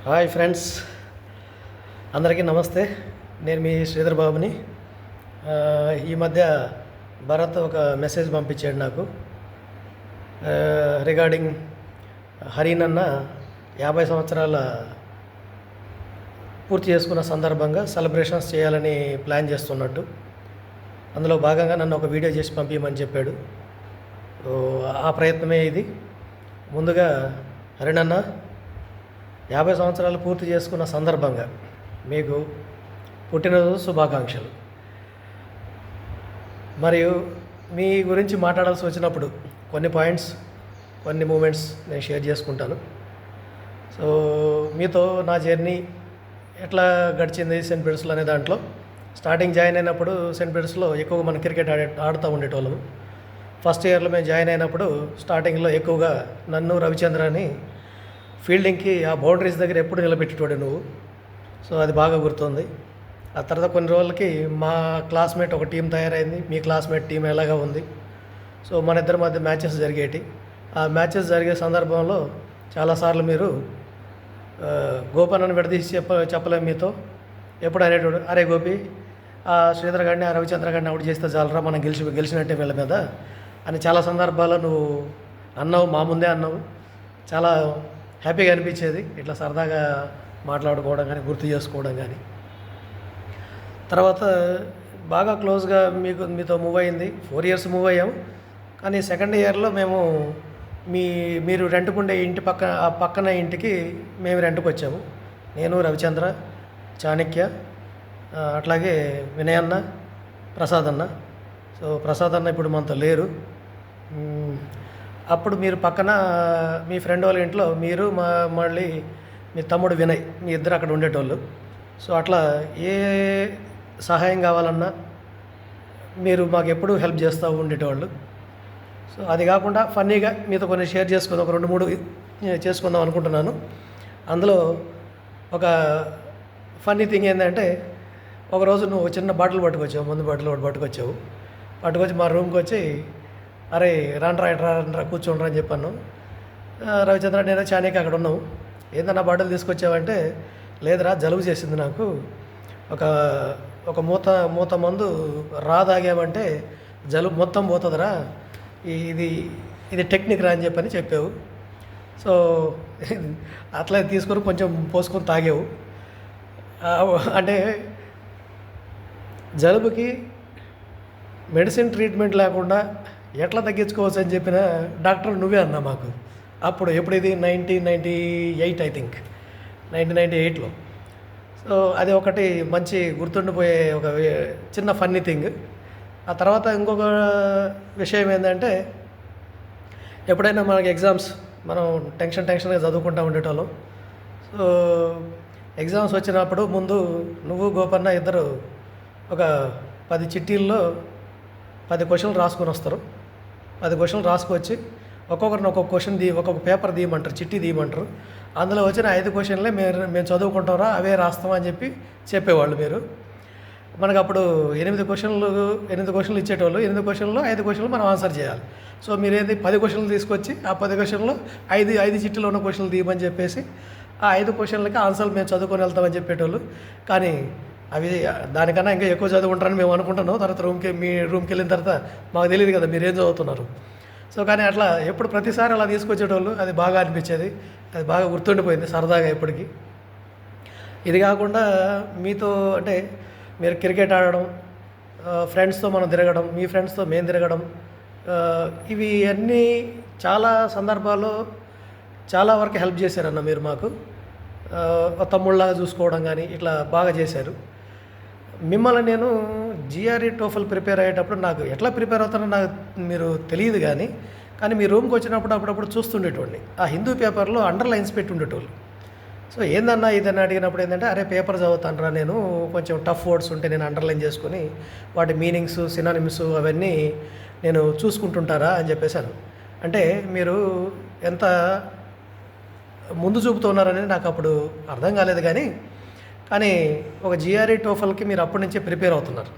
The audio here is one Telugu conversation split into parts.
హాయ్ ఫ్రెండ్స్, అందరికీ నమస్తే. నేను మీ శ్రీధర్ బాబుని. ఈ మధ్య భరత్ ఒక మెసేజ్ పంపించాడు నాకు రిగార్డింగ్ హరినన్న 50 సంవత్సరాల పూర్తి చేసుకున్న సందర్భంగా సెలబ్రేషన్స్ చేయాలని ప్లాన్ చేస్తున్నట్టు. అందులో భాగంగా నన్ను ఒక వీడియో చేసి పంపించమని చెప్పాడు. ఆ ప్రయత్నమే ఇది. ముందుగా హరినన్న 50 సంవత్సరాలు పూర్తి చేసుకున్న సందర్భంగా మీకు పుట్టినరోజు శుభాకాంక్షలు. మరియు మీ గురించి మాట్లాడాల్సి వచ్చినప్పుడు కొన్ని పాయింట్స్, కొన్ని మూమెంట్స్ నేను షేర్ చేసుకుంటాను. సో మీతో నా జర్నీ ఎట్లా గడిచింది సెయింట్ పీటర్స్లో అనే దాంట్లో, స్టార్టింగ్ జాయిన్ అయినప్పుడు సెయింట్ పీటర్స్లో ఎక్కువగా మనం క్రికెట్ ఆడుతూ ఉండేటోళ్ళము. ఫస్ట్ ఇయర్లో మేము జాయిన్ అయినప్పుడు స్టార్టింగ్లో ఎక్కువగా నన్ను, రవిచంద్రని ఫీల్డింగ్కి ఆ బౌండరీస్ దగ్గర ఎప్పుడు నిలబెట్టేటోడు నువ్వు. సో అది బాగా గుర్తుంది. ఆ తర్వాత కొన్ని రోజులకి మా క్లాస్మేట్ ఒక టీం తయారైంది. మీ క్లాస్మేట్ టీం ఎలాగా ఉంది. సో మన ఇద్దరి మధ్య మ్యాచెస్ జరిగేటి. ఆ మ్యాచెస్ జరిగే సందర్భంలో చాలాసార్లు మీరు గోపన్నను విడదీసి చెప్పలేము మీతో. ఎప్పుడు అనేటోడు, అరే గోపి, ఆ శ్రీధర్ గారిని, ఆ రవిచంద్ర గారిని అవుట్ చేస్తే చాలరా, మనం గెలిచినట్టే వీళ్ళ మీద అని చాలా సందర్భాల్లో నువ్వు అన్నావు, మా ముందే అన్నావు. చాలా హ్యాపీగా అనిపించేది ఇట్లా సరదాగా మాట్లాడుకోవడం కానీ, గుర్తు చేసుకోవడం కానీ. తర్వాత బాగా క్లోజ్గా మీతో మూవ్ అయింది. 4 ఇయర్స్ మూవ్ అయ్యాము. కానీ సెకండ్ ఇయర్లో మేము మీరు రెంట్కుండే ఇంటి పక్కన ఇంటికి మేము రెంట్కి వచ్చాము. నేను, రవిచంద్ర, చాణక్య, అట్లాగే వినయ్ అన్న, ప్రసాద్ అన్న. సో ప్రసాద్ అన్న ఇప్పుడు మనతో లేరు. అప్పుడు మీరు పక్కన మీ ఫ్రెండ్ వాళ్ళ ఇంట్లో మీరు మళ్ళీ మీ తమ్ముడు వినయ్, మీ ఇద్దరు అక్కడ ఉండేటోళ్ళు. సో అట్లా ఏ సహాయం కావాలన్నా మీరు మాకు ఎప్పుడూ హెల్ప్ చేస్తూ ఉండేటోళ్ళు. సో అది కాకుండా ఫన్నీగా మీతో కొన్ని షేర్ చేసుకుందాం, ఒక 2-3 చేసుకుందాం అనుకుంటున్నాను. అందులో ఒక ఫన్నీ థింగ్ ఏంటంటే, ఒకరోజు నువ్వు చిన్న బాటిల్ పట్టుకొచ్చావు, ముందు బాటిల్ ఒకటి పట్టుకొచ్చి మా రూమ్కి వచ్చి, అరే రండ్రా కూర్చోండ్రా అని చెప్పాను. రవిచంద్ర, నేను చాణక్య అక్కడ ఉన్నావు. ఏందన్నా బాటిల్ తీసుకొచ్చావంటే, లేదురా జలుబు చేసింది నాకు, ఒక మూత మందు తాగామంటే జలుబు మొత్తం పోతుందిరా, ఇది టెక్నిక్ రా అని చెప్పావు. సో అట్లా తీసుకొని కొంచెం పోసుకొని తాగావు. అంటే జలుబుకి మెడిసిన్ ట్రీట్మెంట్ లేకుండా ఎట్లా తగ్గించుకోవచ్చు అని చెప్పిన డాక్టర్ నువ్వే అన్నా మాకు. అప్పుడు ఎప్పుడు ఇది 1998 ఐ థింక్, 1998లో. సో అది ఒకటి మంచి గుర్తుండిపోయే ఒక చిన్న ఫన్నీ థింగ్. ఆ తర్వాత ఇంకొక విషయం ఏంటంటే, ఎప్పుడైనా మనకి ఎగ్జామ్స్, మనం టెన్షన్గా చదువుకుంటూ ఉండేటోళ్ళం. సో ఎగ్జామ్స్ వచ్చినప్పుడు ముందు నువ్వు, గోపన్న ఇద్దరు ఒక 10 చిట్టీల్లో 10 క్వశ్చన్లు రాసుకొని వస్తారు. 10 క్వశ్చన్లు రాసుకొచ్చి ఒక్కొక్కరిని ఒక్కొక్క పేపర్ తీయమంటారు, చిట్టి తీయమంటారు. అందులో వచ్చిన 5 క్వశ్చన్లే మేము చదువుకుంటారా, అవే రాస్తామని చెప్పేవాళ్ళు మీరు. మనకు అప్పుడు 8 క్వశ్చన్లు ఇచ్చేటోళ్ళు. 8 క్వశ్చన్లో 5 క్వశ్చన్లు మనం ఆన్సర్ చేయాలి. సో మీరేంది 10 క్వశ్చన్లు తీసుకొచ్చి ఆ 10 క్వశ్చన్లో 5 చిట్టీలో ఉన్న క్వశ్చన్లు తీయమని చెప్పేసి ఆ 5 క్వశ్చన్లకి ఆన్సర్లు మేము చదువుకొని వెళ్తామని చెప్పేటోళ్ళు. కానీ అవి దానికన్నా ఇంకా ఎక్కువ చదువుకుంటారని మేము అనుకుంటున్నాం. తర్వాత మీ రూమ్కి వెళ్ళిన తర్వాత మాకు తెలియదు కదా మీరేం చదువుతున్నారు. సో కానీ అట్లా ఎప్పుడు ప్రతిసారి అలా తీసుకొచ్చేటోళ్ళు. అది బాగా అనిపించేది, అది బాగా గుర్తుండిపోయింది సరదాగా ఇప్పటికీ. ఇది కాకుండా మీతో అంటే మీరు క్రికెట్ ఆడడం, ఫ్రెండ్స్తో మనం తిరగడం, మీ ఫ్రెండ్స్తో మేము తిరగడం, ఇవి అన్నీ చాలా సందర్భాల్లో చాలా వరకు హెల్ప్ చేశారన్న మీరు మాకు. తమ్ముళ్ళలాగా చూసుకోవడం కానీ ఇట్లా బాగా చేశారు. మిమ్మల్ని నేను జిఆర్ఈ టోఫల్ ప్రిపేర్ అయ్యేటప్పుడు నాకు ఎట్లా ప్రిపేర్ అవుతానో నాకు మీరు తెలియదు. కానీ మీ రూమ్కి వచ్చినప్పుడు అప్పుడప్పుడు చూస్తుండేటోడిని. ఆ హిందూ పేపర్లో అండర్లైన్స్ పెట్టి ఉండేటోళ్ళు. సో ఏందన్నా ఇదని అడిగినప్పుడు ఏంటంటే, అరే పేపర్ చదువుతానరా నేను, కొంచెం టఫ్ వర్డ్స్ ఉంటే నేను అండర్లైన్ చేసుకొని వాటి మీనింగ్స్, సినానిమ్స్ అవన్నీ నేను చూసుకుంటుంటారా అని చెప్పేశాను. అంటే మీరు ఎంత ముందు చూపుతున్నారని నాకు అప్పుడు అర్థం కాలేదు. కానీ ఒక జిఆర్ఈ టోఫల్కి మీరు అప్పటి నుంచే ప్రిపేర్ అవుతున్నారు.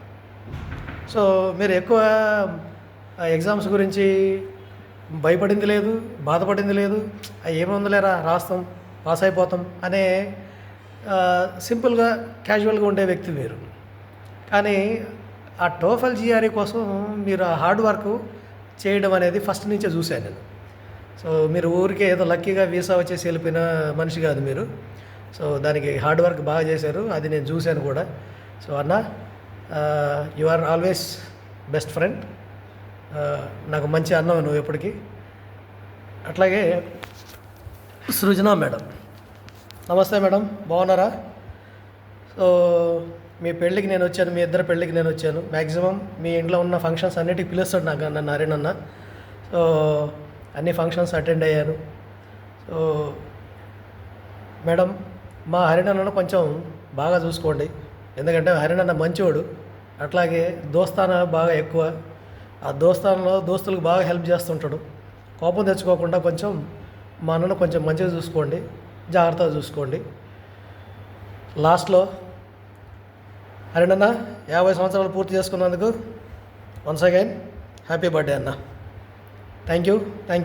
సో మీరు ఎక్కువ ఎగ్జామ్స్ గురించి భయపడింది లేదు, బాధపడింది లేదు. ఏముందిలేరా రాస్తాం, పాస్ అయిపోతాం అనే సింపుల్గా క్యాజువల్గా ఉండే వ్యక్తి మీరు. కానీ ఆ టోఫల్ జిఆర్ఈ కోసం మీరు ఆ హార్డ్ వర్క్ చేయడం అనేది ఫస్ట్ నుంచే చూశాను నేను. సో మీరు ఊరికే ఏదో లక్కీగా వీసా వచ్చేసి వెళ్ళిపోయిన మనిషి కాదు మీరు. సో దానికి హార్డ్ వర్క్ బాగా చేశారు, అది నేను చూశాను కూడా. సో అన్న, you are always best friend. నాకు మంచి అన్నవి నువ్వు ఎప్పటికీ. అట్లాగే సృజన మేడం, నమస్తే మేడం, బాగున్నారా? సో మీ పెళ్ళికి నేను వచ్చాను, మీ ఇద్దరు పెళ్ళికి నేను వచ్చాను. మ్యాక్సిమం మీ ఇంట్లో ఉన్న ఫంక్షన్స్ అన్నిటికీ పిలుస్తాడు నాకు నన్ను హరినన్న. సో అన్ని ఫంక్షన్స్ అటెండ్ అయ్యాను. సో మేడం, మా హరినన్నను కొంచెం బాగా చూసుకోండి, ఎందుకంటే హరినన్న మంచివాడు. అట్లాగే దోస్తాన బాగా ఎక్కువ. ఆ దోస్తానలో దోస్తులకు బాగా హెల్ప్ చేస్తుంటాడు. కోపం తెచ్చుకోకుండా కొంచెం మా అన్నను కొంచెం మంచిగా చూసుకోండి, జాగ్రత్తగా చూసుకోండి. లాస్ట్లో హరినన్న 50 సంవత్సరాలు పూర్తి చేసుకున్నందుకు వన్స్ అగైన్ హ్యాపీ బర్త్డే అన్న. Thank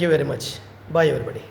you very much. Bye everybody.